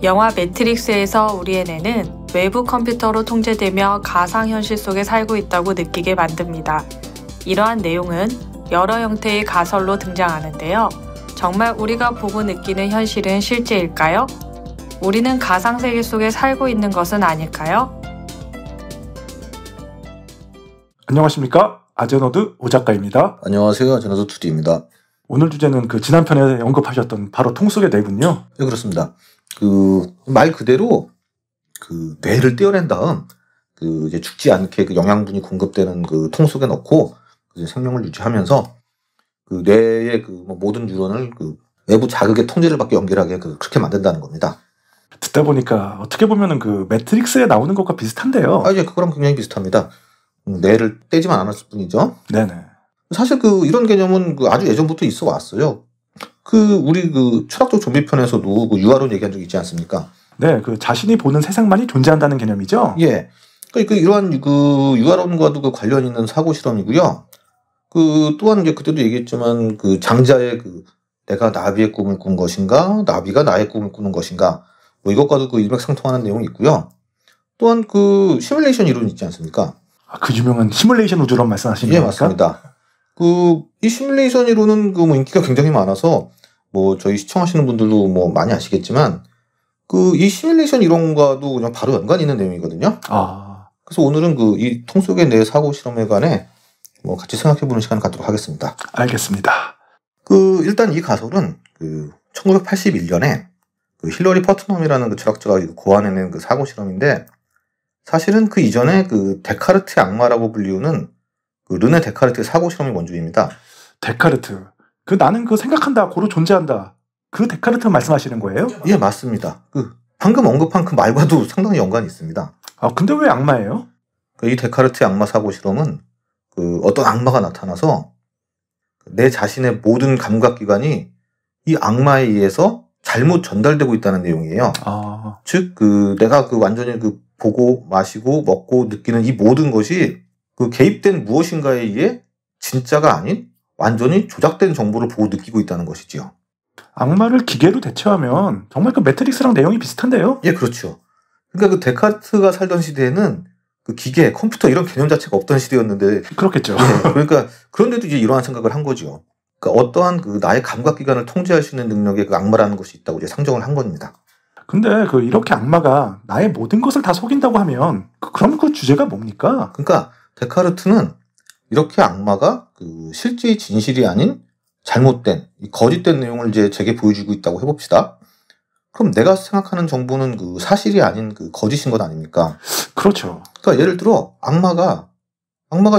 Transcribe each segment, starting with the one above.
영화 매트릭스에서 우리의 뇌는 외부 컴퓨터로 통제되며 가상현실 속에 살고 있다고 느끼게 만듭니다. 이러한 내용은 여러 형태의 가설로 등장하는데요. 정말 우리가 보고 느끼는 현실은 실제일까요? 우리는 가상세계 속에 살고 있는 것은 아닐까요? 안녕하십니까? 아제너드 오 작가입니다. 안녕하세요. 아제너드 2D입니다. 오늘 주제는 지난 편에 언급하셨던 바로 통 속의 뇌군요. 네, 그렇습니다. 말 그대로 뇌를 떼어낸 다음 이제 죽지 않게 영양분이 공급되는 통 속에 넣고 이제 생명을 유지하면서 뇌의 모든 뉴런을 외부 자극의 통제를 받게 연결하게 그렇게 만든다는 겁니다. 듣다 보니까 어떻게 보면은 매트릭스에 나오는 것과 비슷한데요. 예, 그거랑 굉장히 비슷합니다. 뇌를 떼지만 않았을 뿐이죠. 네네. 사실 이런 개념은 아주 예전부터 있어 왔어요. 우리 철학적 좀비 편에서도 유아론 얘기한 적 있지 않습니까? 네, 자신이 보는 세상만이 존재한다는 개념이죠. 예. 이러한 유아론과도 관련 있는 사고 실험이고요. 또한 이제 그때도 얘기했지만 장자의 내가 나비의 꿈을 꾼 것인가, 나비가 나의 꿈을 꾸는 것인가, 이것과도 일맥상통하는 내용이 있고요. 또한 시뮬레이션 이론 있지 않습니까? 그 유명한 시뮬레이션 우주론 말씀하시는 겁니까? 예, 맞습니다. 이 시뮬레이션 이론은 인기가 굉장히 많아서 저희 시청하시는 분들도 많이 아시겠지만 이 시뮬레이션 이론과도 그냥 바로 연관이 있는 내용이거든요. 그래서 오늘은 이 통 속의 뇌 사고 실험에 관해 같이 생각해보는 시간을 갖도록 하겠습니다. 알겠습니다. 일단 이 가설은 1981년에 힐러리 퍼트넘이라는 철학자가 고안해낸 사고 실험인데, 사실은 이전에 데카르트의 악마라고 불리우는 르네 데카르트의 사고 실험이 원조입니다. 데카르트. 나는 생각한다, 고로 존재한다. 데카르트 말씀하시는 거예요? 예, 맞습니다. 방금 언급한 말과도 상당히 연관이 있습니다. 근데 왜 악마예요? 이 데카르트의 악마 사고 실험은 어떤 악마가 나타나서 내 자신의 모든 감각기관이 이 악마에 의해서 잘못 전달되고 있다는 내용이에요. 즉, 내가 완전히 보고, 마시고, 먹고, 느끼는 이 모든 것이 개입된 무엇인가에 의해 진짜가 아닌 완전히 조작된 정보를 보고 느끼고 있다는 것이지요. 악마를 기계로 대체하면 정말 매트릭스랑 내용이 비슷한데요? 예, 그렇죠. 그러니까 데카르트가 살던 시대에는 기계, 컴퓨터 이런 개념 자체가 없던 시대였는데. 그렇겠죠. 예, 그러니까 그런데도 이제 이러한 생각을 한 거죠. 어떠한 나의 감각기관을 통제할 수 있는 능력에 악마라는 것이 있다고 이제 상정을 한 겁니다. 근데 이렇게 악마가 나의 모든 것을 다 속인다고 하면 그럼 주제가 뭡니까? 그러니까 데카르트는 이렇게 악마가 실제의 진실이 아닌 잘못된, 거짓된 내용을 이제 제게 보여주고 있다고 해봅시다. 그럼 내가 생각하는 정보는 사실이 아닌 거짓인 것 아닙니까? 그렇죠. 그러니까 예를 들어 악마가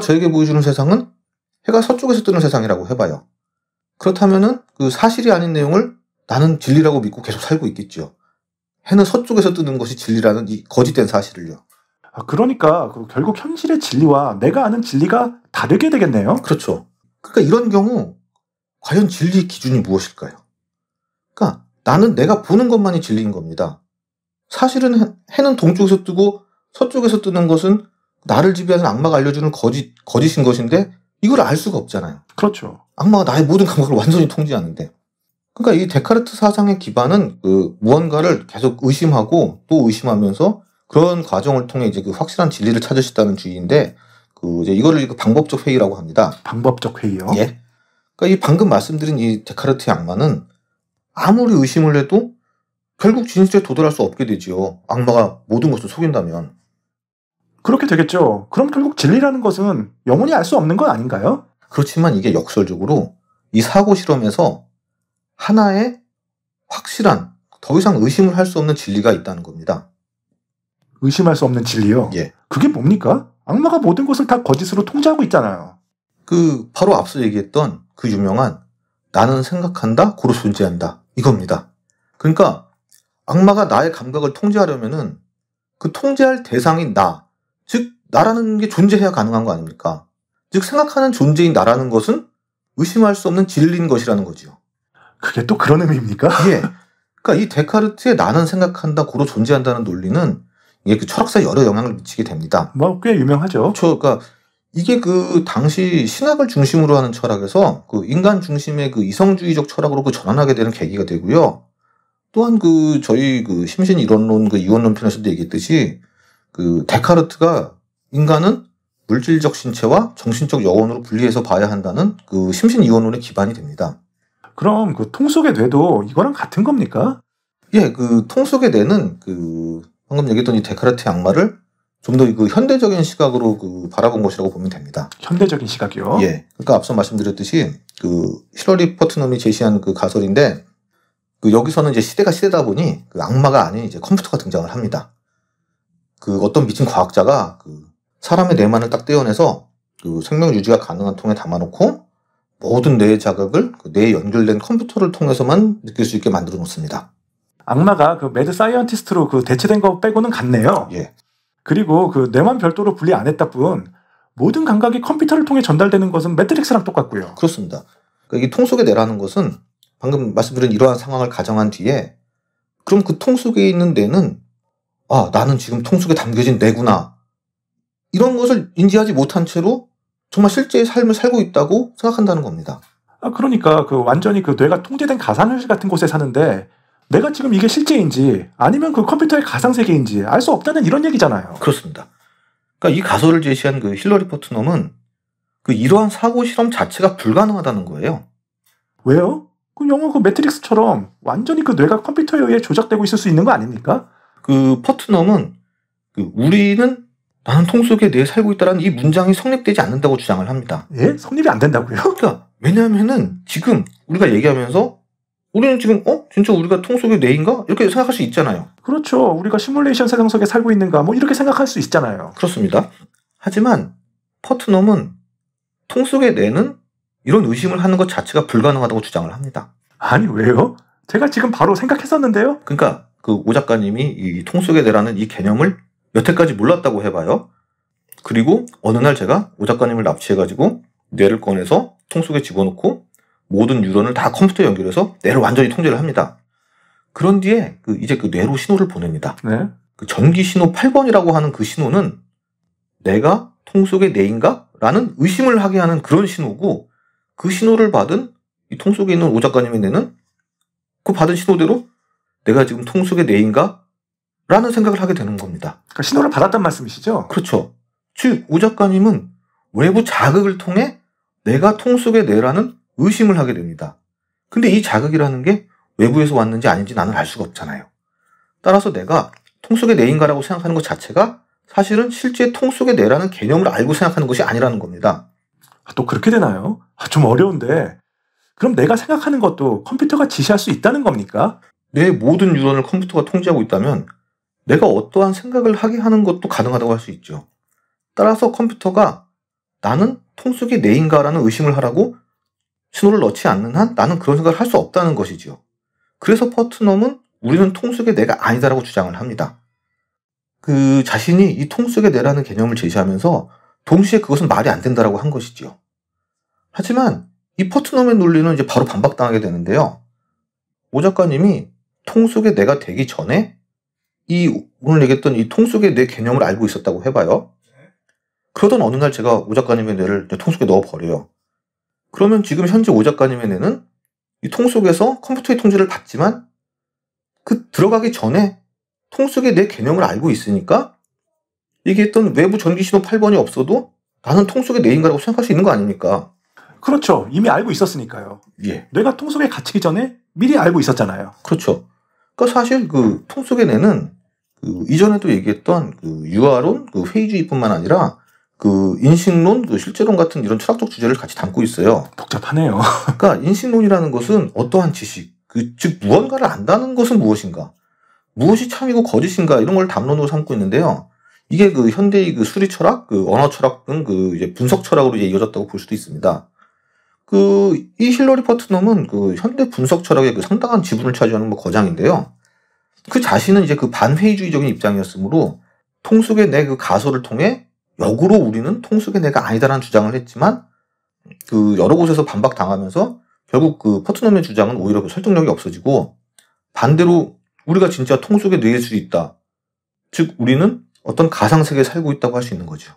저에게 보여주는 세상은 해가 서쪽에서 뜨는 세상이라고 해봐요. 그렇다면은 사실이 아닌 내용을 나는 진리라고 믿고 계속 살고 있겠죠. 해는 서쪽에서 뜨는 것이 진리라는 이 거짓된 사실을요. 그러니까 결국 현실의 진리와 내가 아는 진리가 다르게 되겠네요. 그렇죠. 그러니까 이런 경우 과연 진리의 기준이 무엇일까요? 그러니까 나는 내가 보는 것만이 진리인 겁니다. 사실은 해는 동쪽에서 뜨고 서쪽에서 뜨는 것은 나를 지배하는 악마가 알려주는 거짓인 것인데 이걸 알 수가 없잖아요. 그렇죠. 악마가 나의 모든 감각을 완전히 통제하는데. 그러니까 이 데카르트 사상의 기반은 무언가를 계속 의심하고 또 의심하면서 그런 과정을 통해 이제 확실한 진리를 찾을 수 있다는 주의인데, 이제 이거를 방법적 회의라고 합니다. 방법적 회의요? 예. 그러니까 이 방금 말씀드린 이 데카르트의 악마는 아무리 의심을 해도 결국 진실에 도달할 수 없게 되지요. 악마가 모든 것을 속인다면. 그렇게 되겠죠. 그럼 결국 진리라는 것은 영원히 알 수 없는 건 아닌가요? 그렇지만 이게 역설적으로 이 사고 실험에서 하나의 확실한, 더 이상 의심을 할 수 없는 진리가 있다는 겁니다. 의심할 수 없는 진리요? 예. 그게 뭡니까? 악마가 모든 것을 다 거짓으로 통제하고 있잖아요. 바로 앞서 얘기했던 유명한 나는 생각한다, 고로 존재한다, 이겁니다. 그러니까 악마가 나의 감각을 통제하려면은 통제할 대상인 나, 즉 나라는 게 존재해야 가능한 거 아닙니까? 즉 생각하는 존재인 나라는 것은 의심할 수 없는 진리인 것이라는 거지요. 그게 또 그런 의미입니까? 예. 그러니까 이 데카르트의 나는 생각한다, 고로 존재한다는 논리는 이게 철학사에 여러 영향을 미치게 됩니다. 꽤 유명하죠. 그러니까 이게 당시 신학을 중심으로 하는 철학에서 인간 중심의 이성주의적 철학으로 전환하게 되는 계기가 되고요. 또한 저희 심신 이론론 이원론 편에서도 얘기했듯이 데카르트가 인간은 물질적 신체와 정신적 영혼으로 분리해서 봐야 한다는 심신 이원론의 기반이 됩니다. 그럼 통 속의 뇌도 이거랑 같은 겁니까? 예, 통 속의 뇌는 방금 얘기했던 이 데카르트의 악마를 좀 더 현대적인 시각으로 바라본 것이라고 보면 됩니다. 현대적인 시각이요? 예. 그러니까 앞서 말씀드렸듯이 힐러리 퍼트넘이 제시한 가설인데 여기서는 이제 시대가 시대다 보니 악마가 아닌 이제 컴퓨터가 등장을 합니다. 어떤 미친 과학자가 사람의 뇌만을 딱 떼어내서 생명 유지가 가능한 통에 담아놓고 모든 뇌의 자극을 뇌에 연결된 컴퓨터를 통해서만 느낄 수 있게 만들어 놓습니다. 악마가 매드 사이언티스트로 대체된 거 빼고는 같네요. 예. 그리고 뇌만 별도로 분리 안 했다 뿐 모든 감각이 컴퓨터를 통해 전달되는 것은 매트릭스랑 똑같고요. 그렇습니다. 이 통 속의 뇌라는 것은 방금 말씀드린 이러한 상황을 가정한 뒤에 그럼 통 속에 있는 뇌는 나는 지금 통 속에 담겨진 뇌구나. 이런 것을 인지하지 못한 채로 정말 실제의 삶을 살고 있다고 생각한다는 겁니다. 그러니까 완전히 뇌가 통제된 가상현실 같은 곳에 사는데 내가 지금 이게 실제인지 아니면 컴퓨터의 가상세계인지 알 수 없다는 이런 얘기잖아요. 그렇습니다. 그러니까 이 가설을 제시한 힐러리 퍼트넘은 이러한 사고 실험 자체가 불가능하다는 거예요. 왜요? 영화 매트릭스처럼 완전히 뇌가 컴퓨터에 의해 조작되고 있을 수 있는 거 아닙니까? 퍼트넘은 우리는 나는 통 속에 뇌에 살고 있다라는 이 문장이 성립되지 않는다고 주장을 합니다. 예? 성립이 안 된다고요? 그러니까 왜냐하면은 지금 우리가 얘기하면서 우리는 지금 진짜 우리가 통 속의 뇌인가? 이렇게 생각할 수 있잖아요. 그렇죠. 우리가 시뮬레이션 세상 속에 살고 있는가? 이렇게 생각할 수 있잖아요. 그렇습니다. 하지만 퍼트넘은 통 속의 뇌는 이런 의심을 하는 것 자체가 불가능하다고 주장을 합니다. 아니 왜요? 제가 지금 바로 생각했었는데요. 그러니까 오 작가님이 이 통 속의 뇌라는 이 개념을 여태까지 몰랐다고 해봐요. 그리고 어느 날 제가 오 작가님을 납치해가지고 뇌를 꺼내서 통 속에 집어넣고 모든 뉴런을 다 컴퓨터에 연결해서 뇌를 완전히 통제를 합니다. 그런 뒤에 이제 뇌로 신호를 보냅니다. 네. 전기 신호 8번이라고 하는 신호는 내가 통 속의 뇌인가? 라는 의심을 하게 하는 그런 신호고 그 신호를 받은 이 통 속에 있는 오 작가님의 뇌는 받은 신호대로 내가 지금 통 속의 뇌인가? 라는 생각을 하게 되는 겁니다. 그러니까 신호를 받았단 말씀이시죠? 그렇죠. 즉, 오 작가님은 외부 자극을 통해 내가 통 속의 뇌라는 의심을 하게 됩니다. 근데 이 자극이라는 게 외부에서 왔는지 아닌지 나는 알 수가 없잖아요. 따라서 내가 통 속의 뇌인가라고 생각하는 것 자체가 사실은 실제 통 속의 뇌라는 개념을 알고 생각하는 것이 아니라는 겁니다. 또 그렇게 되나요? 좀 어려운데. 그럼 내가 생각하는 것도 컴퓨터가 지시할 수 있다는 겁니까? 뇌의 모든 뉴런을 컴퓨터가 통제하고 있다면 내가 어떠한 생각을 하게 하는 것도 가능하다고 할 수 있죠. 따라서 컴퓨터가 나는 통 속의 뇌인가라는 의심을 하라고 신호를 넣지 않는 한 나는 그런 생각을 할 수 없다는 것이지요. 그래서 퍼트넘은 우리는 통 속의 뇌가 아니다라고 주장을 합니다. 자신이 이 통 속의 뇌라는 개념을 제시하면서 동시에 그것은 말이 안 된다라고 한 것이지요. 하지만 이 퍼트넘의 논리는 이제 바로 반박당하게 되는데요. 오 작가님이 통 속의 뇌가 되기 전에 오늘 얘기했던 이 통 속의 뇌 개념을 알고 있었다고 해봐요. 그러던 어느 날 제가 오 작가님의 뇌를 통 속에 넣어버려요. 그러면 지금 현재 오 작가님의 뇌는 이 통 속에서 컴퓨터의 통제를 받지만 들어가기 전에 통 속의 뇌 개념을 알고 있으니까 얘기했던 외부 전기신호 8번이 없어도 나는 통 속의 뇌인가라고 생각할 수 있는 거 아닙니까? 그렇죠. 이미 알고 있었으니까요. 예. 뇌가 통 속에 갇히기 전에 미리 알고 있었잖아요. 그렇죠. 그러니까 사실 통 속의 뇌는 이전에도 얘기했던 유아론, 회의주의뿐만 아니라 인식론, 실제론 같은 이런 철학적 주제를 같이 담고 있어요. 복잡하네요. 그러니까 인식론이라는 것은 어떠한 지식, 즉 무언가를 안다는 것은 무엇인가, 무엇이 참이고 거짓인가 이런 걸 담론으로 삼고 있는데요. 이게 현대의 수리 철학, 언어 철학 등 이제 분석 철학으로 이제 이어졌다고 볼 수도 있습니다. 이 힐러리 퍼트넘은 현대 분석 철학의 상당한 지분을 차지하는 거장인데요. 그 자신은 이제 반회의주의적인 입장이었으므로 통 속의 뇌 가설을 통해 역으로 우리는 통 속의 뇌가 아니다라는 주장을 했지만 여러 곳에서 반박당하면서 결국 퍼트넘의 주장은 오히려 설득력이 없어지고 반대로 우리가 진짜 통 속의 뇌일 수 있다. 즉 우리는 어떤 가상세계에 살고 있다고 할 수 있는 거죠.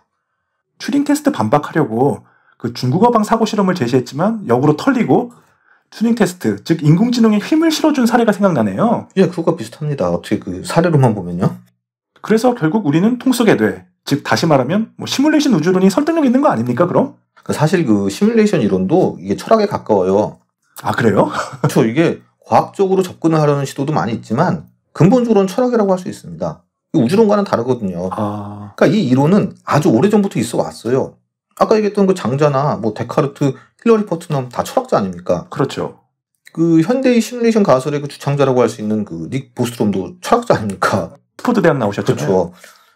튜링 테스트 반박하려고 중국어방 사고 실험을 제시했지만 역으로 털리고 튜닝 테스트, 즉 인공지능에 힘을 실어준 사례가 생각나네요. 예, 그거가 비슷합니다. 어떻게 그 사례로만 보면요. 그래서 결국 우리는 통속의 뇌, 즉 다시 말하면 뭐 시뮬레이션 우주론이 설득력 있는 거 아닙니까 그럼? 사실 그 시뮬레이션 이론도 이게 철학에 가까워요. 아 그래요? 그렇죠. 이게 과학적으로 접근을 하려는 시도도 많이 있지만 근본적으로는 철학이라고 할 수 있습니다. 우주론과는 다르거든요. 그러니까 이 이론은 아주 오래전부터 있어 왔어요. 아까 얘기했던 그 장자나 뭐 데카르트, 힐러리 퍼트넘 다 철학자 아닙니까? 그렇죠. 그 현대의 시뮬레이션 가설의 그 주창자라고 할 수 있는 그 닉 보스트롬도 철학자 아닙니까? 스포드 대학 나오셨잖아요. 그렇죠.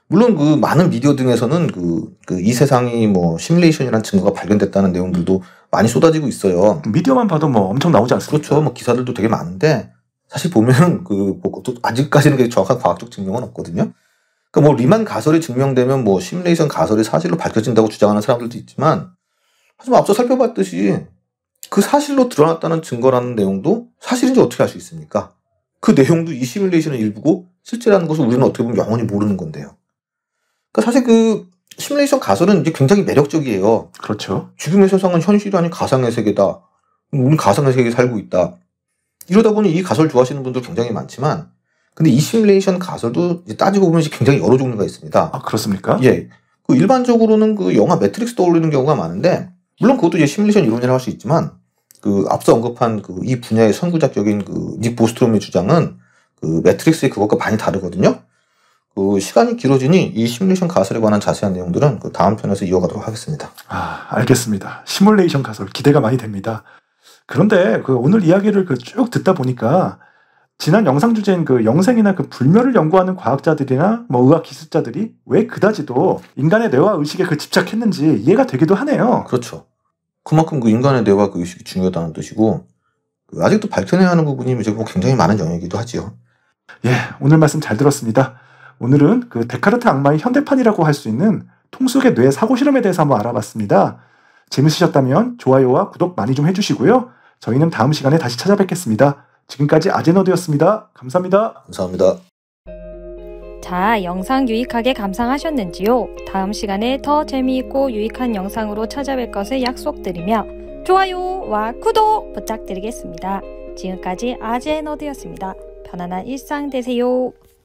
물론 그 많은 미디어 등에서는 이 세상이 뭐 시뮬레이션이라는 증거가 발견됐다는 내용들도 많이 쏟아지고 있어요. 미디어만 봐도 뭐 엄청 나오지 않습니까? 그렇죠. 뭐 기사들도 되게 많은데 사실 보면은 또 아직까지는 그 정확한 과학적 증명은 없거든요. 그러니까 뭐 리만 가설이 증명되면 뭐 시뮬레이션 가설이 사실로 밝혀진다고 주장하는 사람들도 있지만 하지만 앞서 살펴봤듯이 그 사실로 드러났다는 증거라는 내용도 사실인지 어떻게 알 수 있습니까? 그 내용도 이 시뮬레이션의 일부고 실제라는 것을 우리는 어떻게 보면 영원히 모르는 건데요. 그러니까 사실 그 시뮬레이션 가설은 이제 굉장히 매력적이에요. 그렇죠. 지금의 세상은 현실이 아닌 가상의 세계다. 우리는 가상의 세계에 살고 있다. 이러다 보니 이 가설 좋아하시는 분들 굉장히 많지만 근데 이 시뮬레이션 가설도 이제 따지고 보면 굉장히 여러 종류가 있습니다. 아 그렇습니까? 예. 그 일반적으로는 그 영화 매트릭스 떠올리는 경우가 많은데 물론 그것도 이제 시뮬레이션 이론이라고 할 수 있지만 그 앞서 언급한 그 이 분야의 선구자격인 그 닉 보스트롬의 주장은 그 매트릭스의 그것과 많이 다르거든요. 그 시간이 길어지니 이 시뮬레이션 가설에 관한 자세한 내용들은 그 다음 편에서 이어가도록 하겠습니다. 아 알겠습니다. 시뮬레이션 가설 기대가 많이 됩니다. 그런데 그 오늘 이야기를 쭉 듣다 보니까 지난 영상 주제인 그 영생이나 그 불멸을 연구하는 과학자들이나 뭐 의학 기술자들이 왜 그다지도 인간의 뇌와 의식에 집착했는지 이해가 되기도 하네요. 그렇죠. 그만큼 그 인간의 뇌와 그 의식이 중요하다는 뜻이고 아직도 밝혀내야 하는 부분이 이제 뭐 굉장히 많은 영역이기도 하지요. 예, 오늘 말씀 잘 들었습니다. 오늘은 그 데카르트 악마의 현대판이라고 할 수 있는 통속의 뇌 사고 실험에 대해서 한번 알아봤습니다. 재밌으셨다면 좋아요와 구독 많이 좀 해주시고요. 저희는 다음 시간에 다시 찾아뵙겠습니다. 지금까지 아제너드였습니다. 감사합니다. 감사합니다. 자, 영상 유익하게 감상하셨는지요? 다음 시간에 더 재미있고 유익한 영상으로 찾아뵐 것을 약속드리며 좋아요와 구독 부탁드리겠습니다. 지금까지 아제너드였습니다. 편안한 일상 되세요.